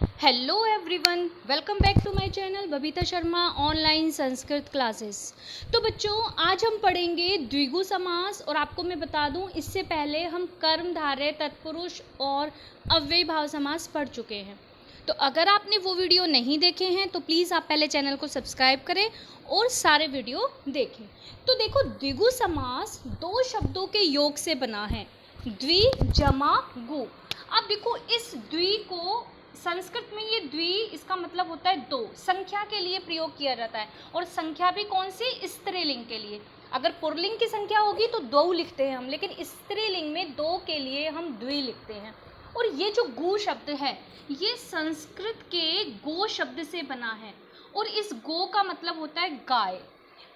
Hello everyone, welcome back to my channel Babita Sharma online Sanskrit classes. तो बच्चों, आज हम पढ़ेंगे द्विगु समास। और आपको मैं बता दूं, इससे पहले हम कर्मधारय, तत्पुरुष और अव्ययी भाव समास पढ़ चुके हैं। तो अगर आपने वो वीडियो नहीं देखे हैं तो प्लीज़ आप पहले चैनल को सब्सक्राइब करें और सारे वीडियो देखें। तो देखो, द्विगु समास दो शब्दों के योग से बना है, द्वि जमा गु। अब देखो, इस द्वि को संस्कृत में, ये द्वि इसका मतलब होता है दो, संख्या के लिए प्रयोग किया जाता है। और संख्या भी कौन सी? स्त्रीलिंग के लिए। अगर पुल्लिंग की संख्या होगी तो दो लिखते हैं हम, लेकिन स्त्रीलिंग में दो के लिए हम द्वि लिखते हैं। और ये जो गो शब्द है, ये संस्कृत के गो शब्द से बना है। और इस गो का मतलब होता है गाय।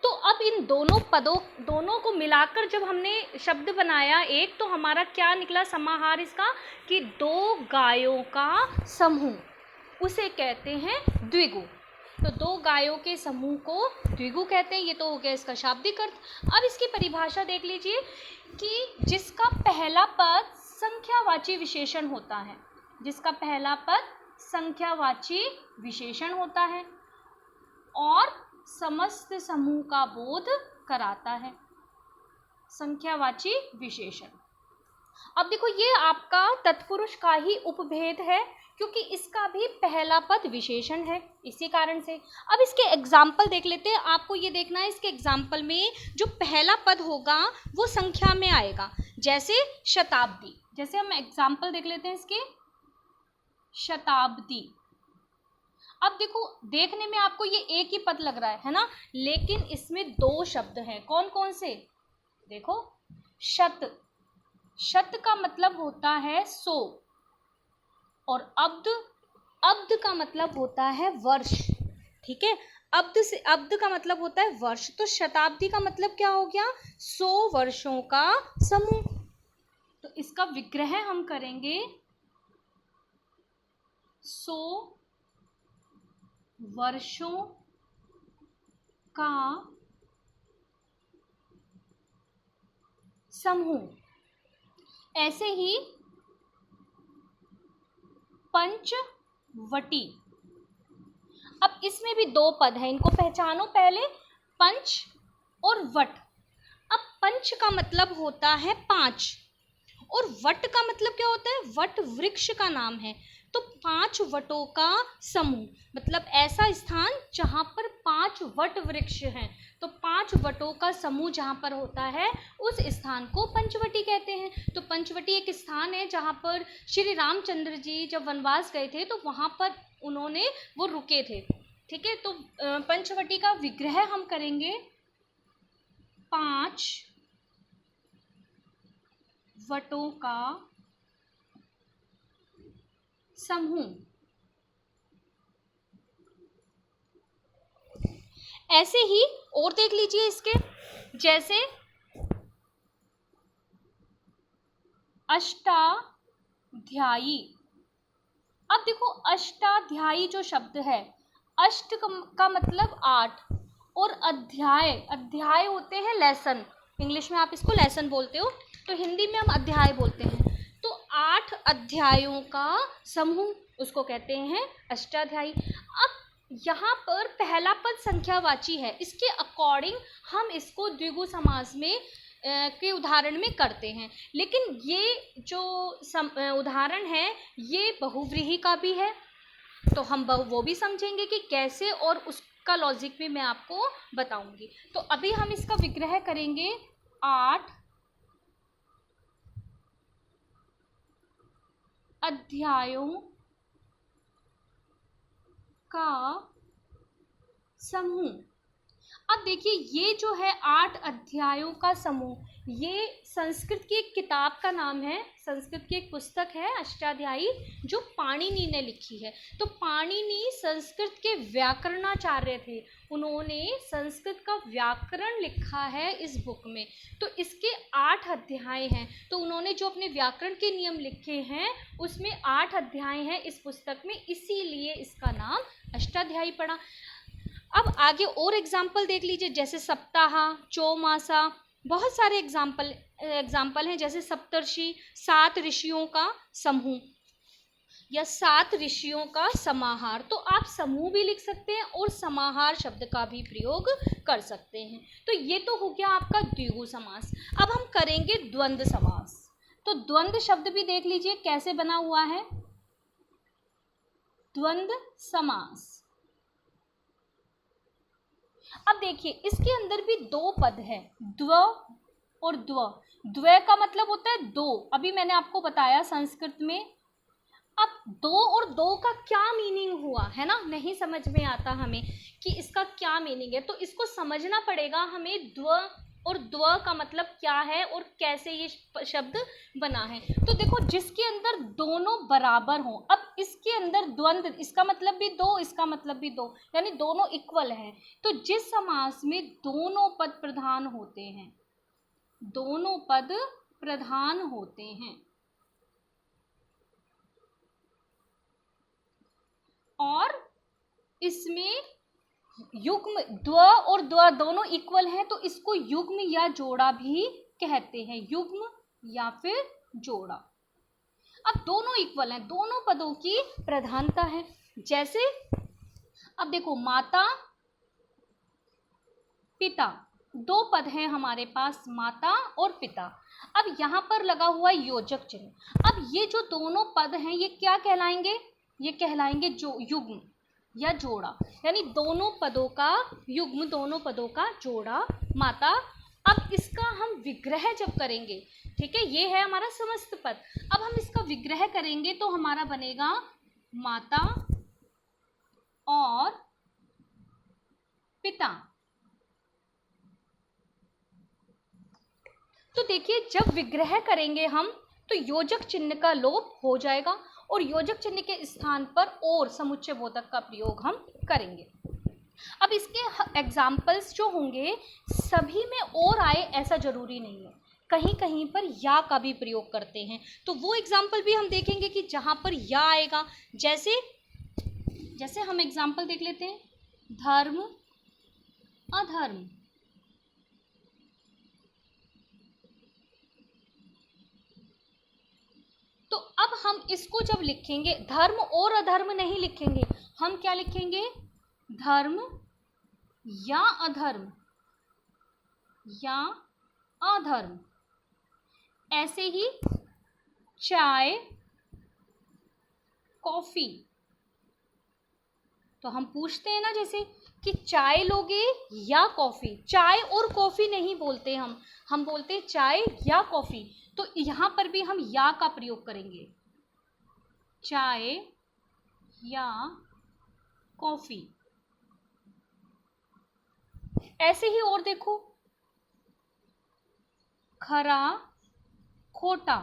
तो अब इन दोनों को मिलाकर जब हमने शब्द बनाया एक, तो हमारा क्या निकला समाहार इसका? कि दो गायों का समूह, उसे कहते हैं द्विगु। तो दो गायों के समूह को द्विगु कहते हैं। ये तो हो गया इसका शाब्दिक अर्थ। अब इसकी परिभाषा देख लीजिए कि जिसका पहला पद संख्यावाची विशेषण होता है, जिसका पहला पद संख्यावाची विशेषण होता है और समस्त समूह का बोध कराता है, संख्यावाची विशेषण। अब देखो, ये आपका तत्पुरुष का ही उपभेद है, क्योंकि इसका भी पहला पद विशेषण है, इसी कारण से। अब इसके एग्जाम्पल देख लेते हैं। आपको ये देखना है, इसके एग्जाम्पल में जो पहला पद होगा वो संख्या में आएगा, जैसे शताब्दी। जैसे हम एग्जाम्पल देख लेते हैं इसके, शताब्दी। अब देखो, देखने में आपको ये एक ही पद लग रहा है ना, लेकिन इसमें दो शब्द हैं। कौन कौन से? देखो, शत, शत का मतलब होता है 100, और अब्द, अब्द का मतलब होता है वर्ष। ठीक है, अब्द का मतलब होता है वर्ष। तो शताब्दी का मतलब क्या हो गया? 100 वर्षों का समूह। तो इसका विग्रह हम करेंगे, 100 वर्षों का समूह। ऐसे ही पंचवटी। अब इसमें भी दो पद हैं, इनको पहचानो पहले, पंच और वट। अब पंच का मतलब होता है 5, और वट का मतलब क्या होता है? वट वृक्ष का नाम है। तो 5 वटों का समूह, मतलब ऐसा स्थान जहाँ पर 5 वट वृक्ष हैं। तो 5 वटों का समूह जहाँ पर होता है, उस स्थान को पंचवटी कहते हैं। तो पंचवटी एक स्थान है जहाँ पर श्री रामचंद्र जी जब वनवास गए थे, तो वहाँ पर वो रुके थे। ठीक है, तो पंचवटी का विग्रह हम करेंगे, 5 वटों का समूह। ऐसे ही और देख लीजिए इसके, जैसे अष्टाध्यायी। अब देखो, अष्टाध्यायी जो शब्द है, अष्ट का मतलब 8, और अध्याय, अध्याय होते हैं लेसन। इंग्लिश में आप इसको लेसन बोलते हो, तो हिंदी में हम अध्याय बोलते हैं। तो 8 अध्यायों का समूह, उसको कहते हैं अष्टाध्यायी। अब यहाँ पर पहला पद संख्यावाची है, इसके अकॉर्डिंग हम इसको द्विगु समास में के उदाहरण में करते हैं। लेकिन ये जो उदाहरण है, ये बहुव्रीहि का भी है, तो हम वो भी समझेंगे कि कैसे, और उसका लॉजिक भी मैं आपको बताऊंगी। तो अभी हम इसका विग्रह करेंगे, 8 अध्यायों का समूह। अब देखिए, ये जो है 8 अध्यायों का समूह, ये संस्कृत की एक किताब का नाम है, संस्कृत की एक पुस्तक है अष्टाध्यायी, जो पाणिनि ने लिखी है। तो पाणिनि संस्कृत के व्याकरणाचार्य थे, उन्होंने संस्कृत का व्याकरण लिखा है इस बुक में। तो इसके 8 अध्याय हैं। तो उन्होंने जो अपने व्याकरण के नियम लिखे हैं, उसमें 8 अध्याय हैं इस पुस्तक में, इसीलिए इसका नाम अष्टाध्यायी पड़ा। अब आगे और एग्जाम्पल देख लीजिए, जैसे सप्ताह, चौमासा, बहुत सारे एग्जाम्पल हैं, जैसे सप्तर्षि, 7 ऋषियों का समूह। या 7 ऋषियों का समाहार। तो आप समूह भी लिख सकते हैं और समाहार शब्द का भी प्रयोग कर सकते हैं। तो ये तो हो गया आपका द्विगु समास। अब हम करेंगे द्वंद्व समास। तो द्वंद्व शब्द भी देख लीजिए कैसे बना हुआ है। द्वंद्व समास। अब देखिए इसके अंदर भी 2 पद है, द्व और द्व। द्व का मतलब होता है 2। अभी मैंने आपको बताया संस्कृत में। अब 2 और 2 का क्या मीनिंग हुआ है ना, नहीं समझ में आता हमें कि इसका क्या मीनिंग है, तो इसको समझना पड़ेगा हमें। द्व और द्व का मतलब क्या है और कैसे ये शब्द बना है। तो देखो जिसके अंदर दोनों बराबर हों, अब इसके अंदर द्वंद्व, इसका मतलब भी 2, इसका मतलब भी 2, यानी दोनों इक्वल हैं। तो जिस समास में दोनों पद प्रधान होते हैं, दोनों पद प्रधान होते हैं और इसमें युग्म, द्व और द्व दोनों इक्वल हैं, तो इसको युग्म या जोड़ा भी कहते हैं, युग्म या फिर जोड़ा। अब दोनों इक्वल हैं, दोनों पदों की प्रधानता है। जैसे अब देखो माता पिता, 2 पद हैं हमारे पास, माता और पिता। अब यहाँ पर लगा हुआ योजक चिन्ह। अब ये जो दोनों पद हैं ये क्या कहलाएंगे, ये कहलाएंगे जो युग्म या जोड़ा, यानी दोनों पदों का युग्म, दोनों पदों का जोड़ा, माता। अब इसका हम विग्रह जब करेंगे, ठीक है, ये है हमारा समस्त पद। अब हम इसका विग्रह करेंगे तो हमारा बनेगा माता और पिता। तो देखिए जब विग्रह करेंगे हम तो योजक चिन्ह का लोप हो जाएगा और योजक चिन्ह के स्थान पर और समुच्चय बोधक का प्रयोग हम करेंगे। अब इसके एग्जाम्पल्स जो होंगे सभी में और आए ऐसा जरूरी नहीं है, कहीं कहीं पर या का भी प्रयोग करते हैं। तो वो एग्जाम्पल भी हम देखेंगे कि जहाँ पर या आएगा, जैसे हम एग्जाम्पल देख लेते हैं, धर्म अधर्म। तो अब हम इसको जब लिखेंगे, धर्म और अधर्म नहीं लिखेंगे, हम क्या लिखेंगे, धर्म या अधर्म या अधर्म। ऐसे ही चाय कॉफी, तो हम पूछते हैं ना जैसे कि चाय लोगे या कॉफी, चाय और कॉफी नहीं बोलते हम बोलते हैं चाय या कॉफी। तो यहाँ पर भी हम या का प्रयोग करेंगे, चाय या कॉफी। ऐसे ही और देखो, खरा खोटा,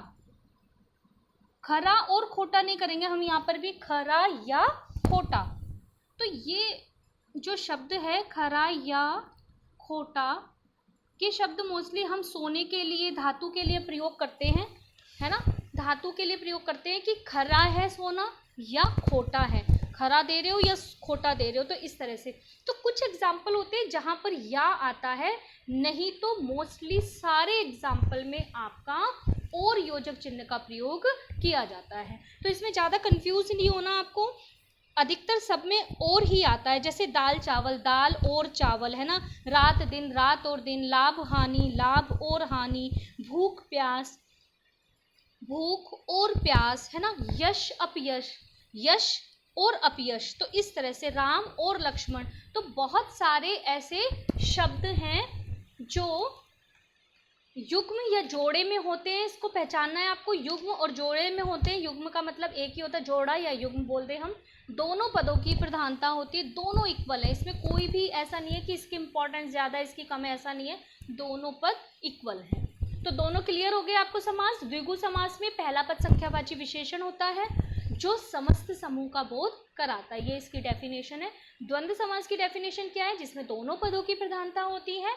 खरा और खोटा नहीं करेंगे हम, यहाँ पर भी खरा या खोटा। तो ये जो शब्द है खरा या खोटा के शब्द मोस्टली हम सोने के लिए, धातु के लिए प्रयोग करते हैं, है ना, धातु के लिए प्रयोग करते हैं कि खरा है सोना या खोटा है, खरा दे रहे हो या खोटा दे रहे हो, तो इस तरह से। तो कुछ एग्जाम्पल होते हैं जहाँ पर या आता है, नहीं तो मोस्टली सारे एग्जाम्पल में आपका और योजक चिन्ह का प्रयोग किया जाता है। तो इसमें ज़्यादा कंफ्यूज नहीं होना आपको, अधिकतर सब में और ही आता है। जैसे दाल चावल, दाल और चावल, है ना, रात दिन, रात और दिन, लाभ हानि, लाभ और हानि, भूख प्यास, भूख और प्यास, है ना, यश अपयश, यश और अपयश। तो इस तरह से राम और लक्ष्मण। तो बहुत सारे ऐसे शब्द हैं जो युग्म या जोड़े में होते हैं, इसको पहचानना है आपको। युग्म और जोड़े में होते हैं, युग्म का मतलब एक ही होता है, जोड़ा या युग्म बोल दे हम। दोनों पदों की प्रधानता होती है, दोनों इक्वल है, इसमें कोई भी ऐसा नहीं है कि इसकी इंपॉर्टेंस ज़्यादा है इसकी कम है, ऐसा नहीं है, दोनों पद इक्वल है। तो दोनों क्लियर हो गए आपको समास। द्विगु समास में पहला पद संख्यावाची विशेषण होता है जो समस्त समूह का बोध कराता है, ये इसकी डेफिनेशन है। द्वंद्व समास की डेफिनेशन क्या है, जिसमें दोनों पदों की प्रधानता होती है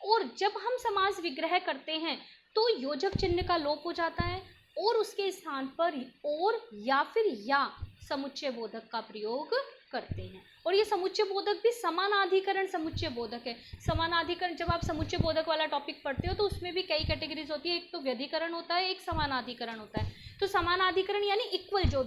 और जब हम समास विग्रह करते हैं तो योजक चिन्ह का लोप हो जाता है और उसके स्थान पर और या फिर या समुच्चय बोधक का प्रयोग करते हैं। और ये समुच्चय बोधक भी समानाधिकरण समुच्चय बोधक है। समानाधिकरण, जब आप समुच्चय बोधक वाला टॉपिक पढ़ते हो तो उसमें भी कई कैटेगरीज होती है, एक तो व्यधिकरण होता है, एक समानाधिकरण होता है। तो समानाधिकरण यानी इक्वल, जो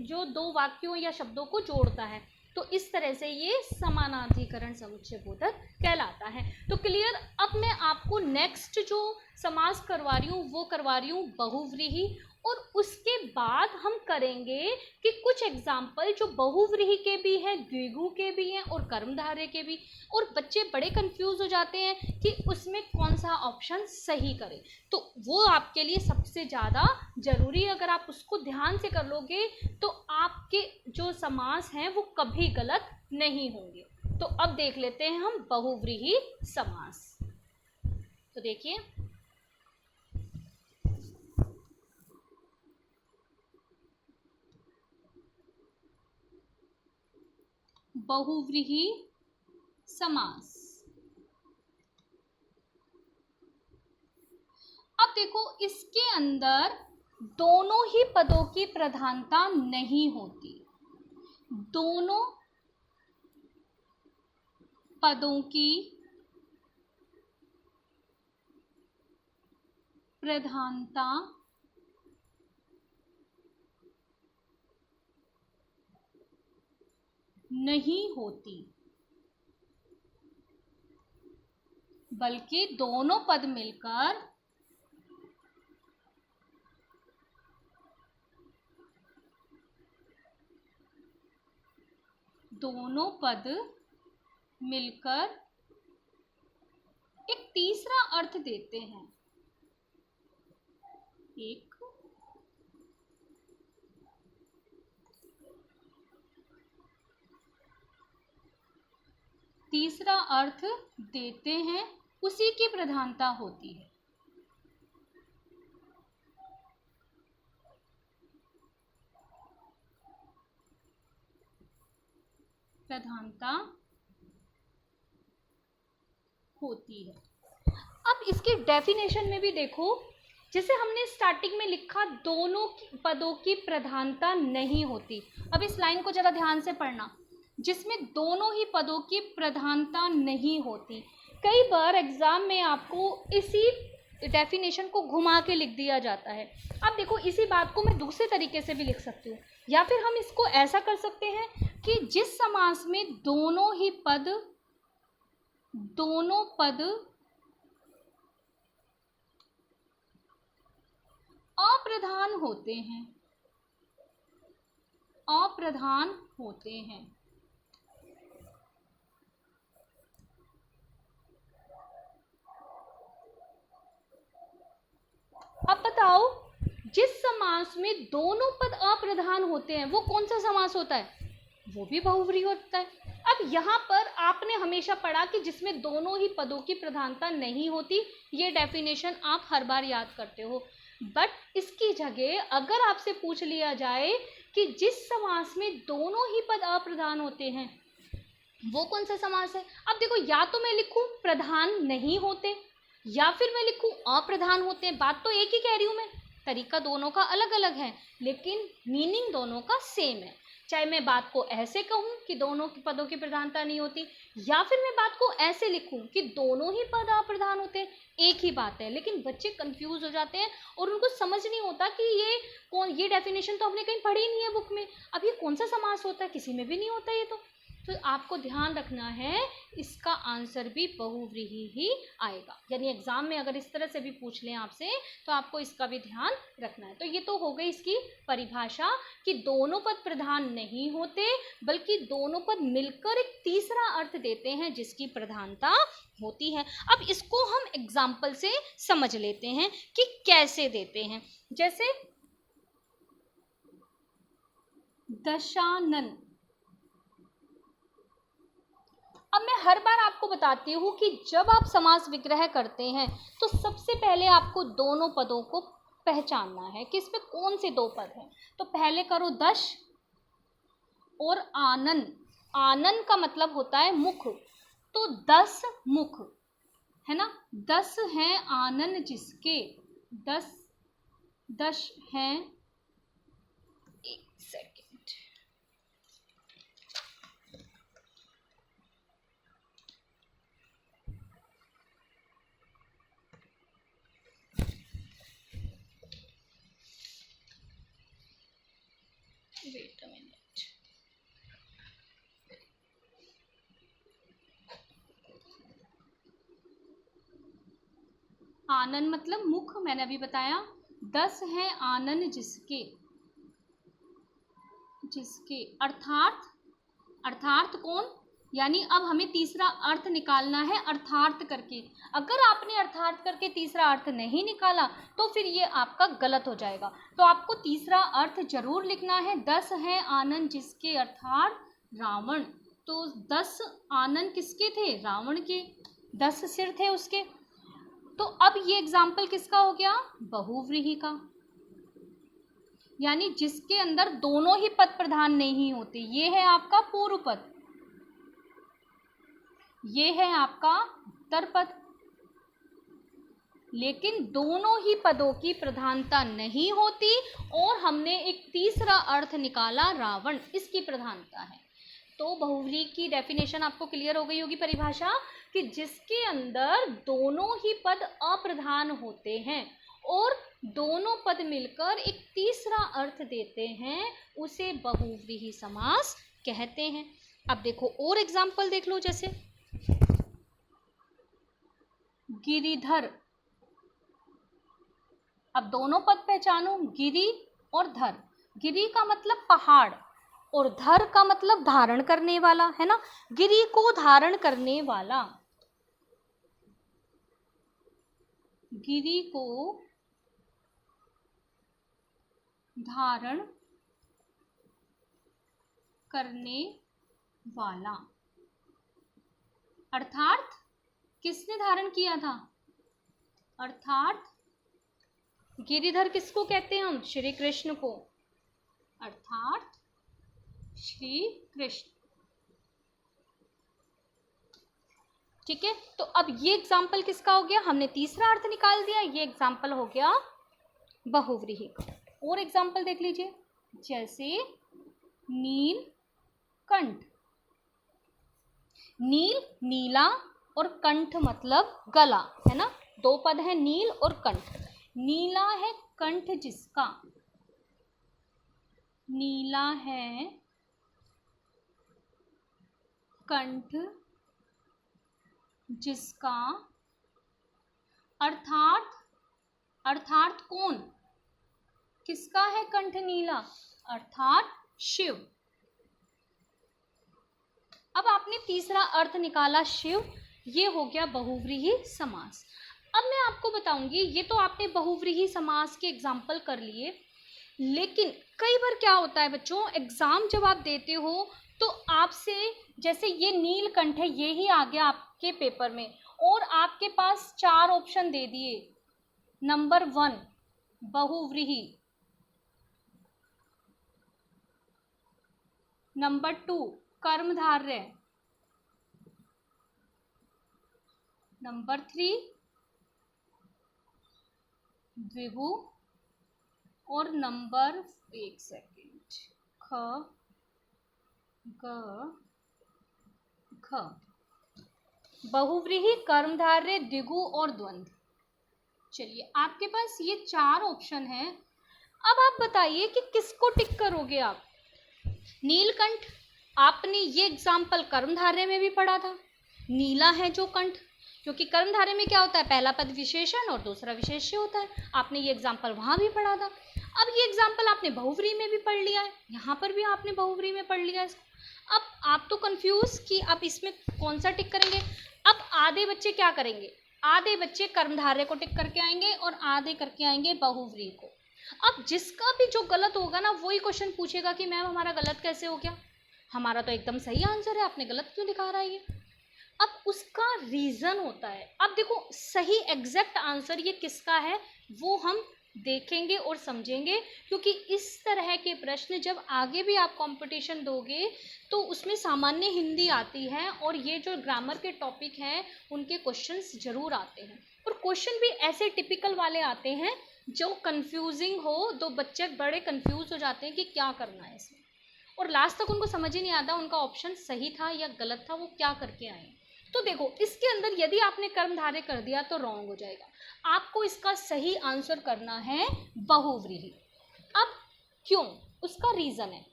जो दो वाक्यों या शब्दों को जोड़ता है। तो इस तरह से ये समानाधिकरण समुच्चय बोधक कहलाता है। तो क्लियर। अब मैं आपको नेक्स्ट जो समास करवा रही हूँ वो करवा रही हूँ बहुव्रीहि, और उसके बाद हम करेंगे कि कुछ एग्जाम्पल जो बहुव्रीहि के भी हैं, द्विगु के भी हैं और कर्मधारय के भी। और बच्चे बड़े कंफ्यूज हो जाते हैं कि उसमें कौन सा ऑप्शन सही करें, तो वो आपके लिए सबसे ज़्यादा जरूरी है। अगर आप उसको ध्यान से कर लोगे तो आपके जो समास हैं वो कभी गलत नहीं होंगे। तो अब देख लेते हैं हम बहुव्रीहि समास। तो देखिए, बहुव्रीहि समास। अब देखो, इसके अंदर दोनों ही पदों की प्रधानता नहीं होती। दोनों पदों की प्रधानता नहीं होती, बल्कि दोनों पद मिलकर एक तीसरा अर्थ देते हैं। एक तीसरा अर्थ देते हैं, उसी की प्रधानता होती है। प्रधानता होती है। अब इसकी डेफिनेशन में भी देखो, जैसे हमने स्टार्टिंग में लिखा दोनों पदों की प्रधानता नहीं होती। अब इस लाइन को जरा ध्यान से पढ़ना, जिसमें दोनों ही पदों की प्रधानता नहीं होती। कई बार एग्जाम में आपको इसी डेफिनेशन को घुमा के लिख दिया जाता है। अब देखो, इसी बात को मैं दूसरे तरीके से भी लिख सकती हूँ, या फिर हम इसको ऐसा कर सकते हैं कि जिस समास में दोनों पद अप्रधान होते हैं। अब बताओ, जिस समास में दोनों पद अप्रधान होते हैं वो कौन सा समास होता है? वो भी बहुव्रीहि होता है। अब यहाँ पर आपने हमेशा पढ़ा कि जिसमें दोनों ही पदों की प्रधानता नहीं होती, ये डेफिनेशन आप हर बार याद करते हो। बट इसकी जगह अगर आपसे पूछ लिया जाए कि जिस समास में दोनों ही पद अप्रधान होते हैं वो कौन सा समास है, अब देखो, या तो मैं लिखूं प्रधान नहीं होते या फिर मैं लिखूं अप्रधान होते हैं। बात तो एक ही कह रही हूं मैं, तरीका दोनों का अलग अलग है, लेकिन मीनिंग दोनों का सेम है। चाहे मैं बात को ऐसे कहूं कि दोनों पदों की प्रधानता नहीं होती, या फिर मैं बात को ऐसे लिखूं कि दोनों ही पद अप्रधान होते हैं, एक ही बात है। लेकिन बच्चे कंफ्यूज हो जाते हैं और उनको समझ नहीं होता कि ये डेफिनेशन तो हमने कहीं पढ़ी नहीं है बुक में, अब ये कौन सा समास होता है, किसी में भी नहीं होता ये। तो आपको ध्यान रखना है, इसका आंसर भी बहुव्रीहि ही आएगा। यानी एग्जाम में अगर इस तरह से भी पूछ लें आपसे तो आपको इसका भी ध्यान रखना है। तो ये तो हो गई इसकी परिभाषा कि दोनों पद प्रधान नहीं होते, बल्कि दोनों पद मिलकर एक तीसरा अर्थ देते हैं जिसकी प्रधानता होती है। अब इसको हम एग्जाम्पल से समझ लेते हैं कि कैसे देते हैं। जैसे दशानन। अब मैं हर बार आपको बताती हूँ कि जब आप समास विग्रह करते हैं तो सबसे पहले आपको दोनों पदों को पहचानना है कि इसमें कौन से दो पद हैं। तो पहले करो दश और आनन। आनन का मतलब होता है मुख, तो 10 मुख है ना, 10 हैं आनन जिसके, 10 हैं। एक सेकेंड, वेट, आनन मतलब मुख, मैंने अभी बताया। 10 है आनन जिसके, जिसके अर्थार्थ, अर्थार्थ कौन, यानी अब हमें तीसरा अर्थ निकालना है अर्थार्थ करके। अगर आपने अर्थार्थ करके तीसरा अर्थ नहीं निकाला तो फिर ये आपका गलत हो जाएगा। तो आपको तीसरा अर्थ जरूर लिखना है। 10 है आनन जिसके अर्थात रावण। तो 10 आनन किसके थे, रावण के, 10 सिर थे उसके। तो अब ये एग्जाम्पल किसका हो गया, बहुव्रीहि का, यानी जिसके अंदर दोनों ही पद प्रधान नहीं होते। ये है आपका पूर्व पद, ये है आपका उत्तर पद, लेकिन दोनों ही पदों की प्रधानता नहीं होती और हमने एक तीसरा अर्थ निकाला रावण, इसकी प्रधानता है। तो बहुव्रीहि की डेफिनेशन आपको क्लियर हो गई होगी, परिभाषा, कि जिसके अंदर दोनों ही पद अप्रधान होते हैं और दोनों पद मिलकर एक तीसरा अर्थ देते हैं, उसे बहुव्रीहि समास कहते हैं। अब देखो और एग्जाम्पल देख लो, जैसे गिरिधर। अब दोनों पद पहचानो, गिरि और धर। गिरि का मतलब पहाड़ और धर का मतलब धारण करने वाला, है ना। गिरि को धारण करने वाला, गिरि को धारण करने वाला, अर्थात किसने धारण किया था, अर्थात गिरिधर किसको कहते हैं हम, श्री कृष्ण को, अर्थात श्री कृष्ण। ठीक है, तो अब ये एग्जाम्पल किसका हो गया, हमने तीसरा अर्थ निकाल दिया, ये एग्जाम्पल हो गया बहुव्रीहि का। और एग्जाम्पल देख लीजिए, जैसे नीलकंठ। नील नीला और कंठ मतलब गला, है ना, दो पद है नील और कंठ। नीला है कंठ जिसका, नीला है कंठ जिसका, अर्थात, अर्थात कौन, किसका है कंठ नीला, अर्थात शिव। अब आपने तीसरा अर्थ निकाला शिव, ये हो गया बहुव्रीहि समास। अब मैं आपको बताऊंगी, ये तो आपने बहुव्रीहि समास के एग्जाम्पल कर लिए, लेकिन कई बार क्या होता है बच्चों, एग्जाम जब आप देते हो तो आपसे, जैसे ये नीलकंठ है, ये ही आ गया आपके पेपर में और आपके पास 4 ऑप्शन दे दिए। नंबर 1 बहुव्रीहि, नंबर 2 कर्मधारय, नंबर 3 द्विगु और नंबर, एक सेकेंड, ख ग घ। बहुव्रीहि, कर्मधारय, द्विगु और द्वंद्व। चलिए आपके पास ये 4 ऑप्शन हैं। अब आप बताइए कि किसको टिक करोगे आप। नीलकंठ, आपने ये एग्जाम्पल कर्मधारय में भी पढ़ा था, नीला है जो कंठ, क्योंकि कर्मधारय में क्या होता है, पहला पद विशेषण और दूसरा विशेष्य होता है, आपने ये एग्जाम्पल वहां भी पढ़ा था। अब ये एग्जाम्पल आपने बहुव्रीहि में भी पढ़ लिया है, यहाँ पर भी आपने बहुव्रीहि में पढ़ लिया है इसको। अब आप तो कंफ्यूज कि आप इसमें कौन सा टिक करेंगे। अब आधे बच्चे क्या करेंगे, आधे बच्चे कर्मधारय को टिक करके आएंगे और आधे करके आएंगे बहुव्रीहि को। अब जिसका भी जो गलत होगा ना, वही क्वेश्चन पूछेगा कि मैम हमारा गलत कैसे हो गया, हमारा तो एकदम सही आंसर है, आपने गलत क्यों दिखा रहा है ये। अब उसका रीज़न होता है। अब देखो सही एग्जैक्ट आंसर ये किसका है वो हम देखेंगे और समझेंगे, क्योंकि इस तरह के प्रश्न जब आगे भी आप कंपटीशन दोगे तो उसमें सामान्य हिंदी आती है और ये जो ग्रामर के टॉपिक हैं उनके क्वेश्चंस जरूर आते हैं, और क्वेश्चन भी ऐसे टिपिकल वाले आते हैं जो कंफ्यूजिंग हो, तो बच्चे बड़े कंफ्यूज हो जाते हैं कि क्या करना है इसमें, और लास्ट तक उनको समझ ही नहीं आता उनका ऑप्शन सही था या गलत था, वो क्या करके आए। तो देखो इसके अंदर यदि आपने कर्मधारय कर दिया तो रॉन्ग हो जाएगा, आपको इसका सही आंसर करना है बहुव्रीहि। अब क्यों, उसका रीजन है।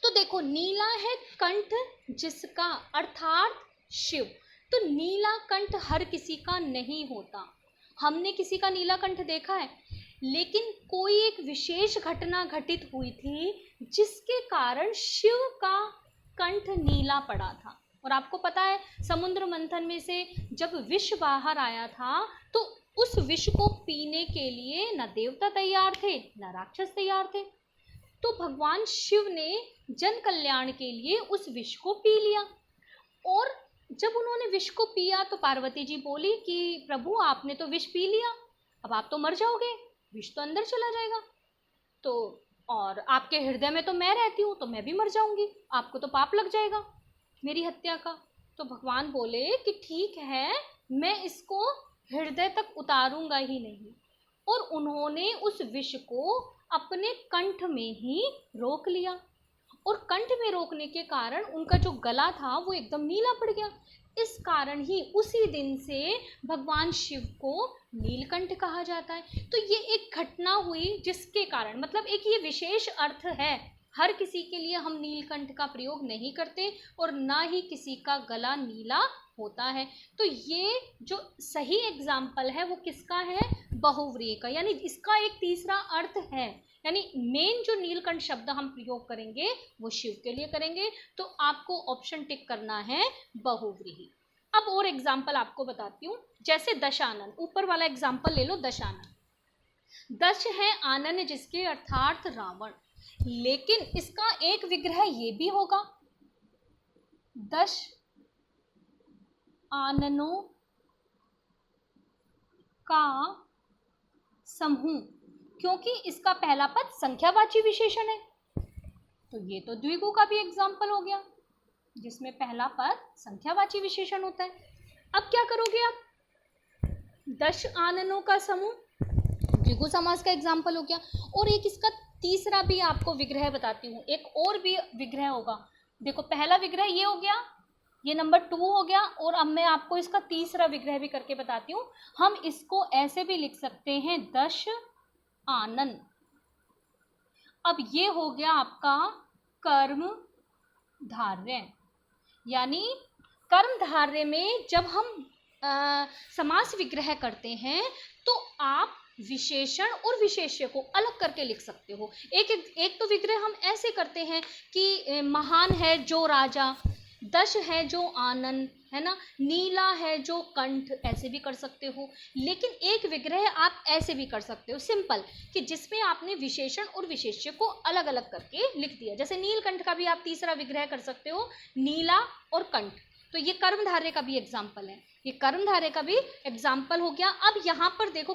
तो देखो नीला है कंठ जिसका, अर्थात शिव। तो नीला कंठ हर किसी का नहीं होता, हमने किसी का नीलकंठ देखा है, लेकिन कोई एक विशेष घटना घटित हुई थी जिसके कारण शिव का कंठ नीला पड़ा था। और आपको पता है समुद्र मंथन में से जब विष बाहर आया था तो उस विष को पीने के लिए न देवता तैयार थे न राक्षस तैयार थे। तो भगवान शिव ने जन कल्याण के लिए उस विष को पी लिया। और जब उन्होंने विष को पिया तो पार्वती जी बोली कि प्रभु आपने तो विष पी लिया, अब आप तो मर जाओगे, विष तो अंदर चला जाएगा, तो और आपके हृदय में तो मैं रहती हूँ तो मैं भी मर जाऊंगी, आपको तो पाप लग जाएगा मेरी हत्या का। तो भगवान बोले कि ठीक है, मैं इसको हृदय तक उतारूंगा ही नहीं। और उन्होंने उस विष को अपने कंठ में ही रोक लिया। और कंठ में रोकने के कारण उनका जो गला था वो एकदम नीला पड़ गया। इस कारण ही उसी दिन से भगवान शिव को नीलकंठ कहा जाता है। तो ये एक घटना हुई जिसके कारण, मतलब एक ये विशेष अर्थ है, हर किसी के लिए हम नीलकंठ का प्रयोग नहीं करते और ना ही किसी का गला नीला होता है। तो ये जो सही एग्जाम्पल है वो किसका है? बहुव्रीहि का। यानी इसका एक तीसरा अर्थ है, यानी मेन जो नीलकंठ शब्द हम प्रयोग करेंगे वो शिव के लिए करेंगे। तो आपको ऑप्शन टिक करना है बहुव्रीहि। अब और एग्जाम्पल आपको बताती हूँ, जैसे दशानन, ऊपर वाला एग्जाम्पल ले लो। दशानन, दश है आनन जिसके अर्थात रावण, लेकिन इसका एक विग्रह ये भी होगा, 10 आननों का समूह, क्योंकि इसका पहला पद संख्यावाची विशेषण है। तो ये तो द्विगु का भी एग्जाम्पल हो गया जिसमें पहला पद संख्यावाची विशेषण होता है। अब क्या करोगे आप? 10 आननों का समूह द्विगु समास का एग्जाम्पल हो गया। और एक इसका तीसरा भी आपको विग्रह बताती हूँ, एक और भी विग्रह होगा। देखो पहला विग्रह ये हो गया, ये नंबर 2 हो गया, और अब मैं आपको इसका तीसरा विग्रह भी करके बताती हूँ। हम इसको ऐसे भी लिख सकते हैं 10 आनन। अब ये हो गया आपका कर्म धार्य, यानी कर्म धार्य में जब हम समास विग्रह करते हैं तो आप विशेषण और विशेष्य को अलग करके लिख सकते हो। एक तो विग्रह हम ऐसे करते हैं कि महान है जो राजा, 10 है जो आनन, है ना, नीला है जो कंठ, ऐसे भी कर सकते हो। लेकिन एक विग्रह आप ऐसे भी कर सकते हो सिंपल, कि जिसमें आपने विशेषण और विशेष्य को अलग अलग करके लिख दिया। जैसे नीलकंठ का भी आप तीसरा विग्रह कर सकते हो, नीला और कंठ। तो ये कर्मधारय का भी एग्जाम्पल है, ये कर्मधारय का भी एग्जाम्पल हो गया। अब यहाँ पर देखो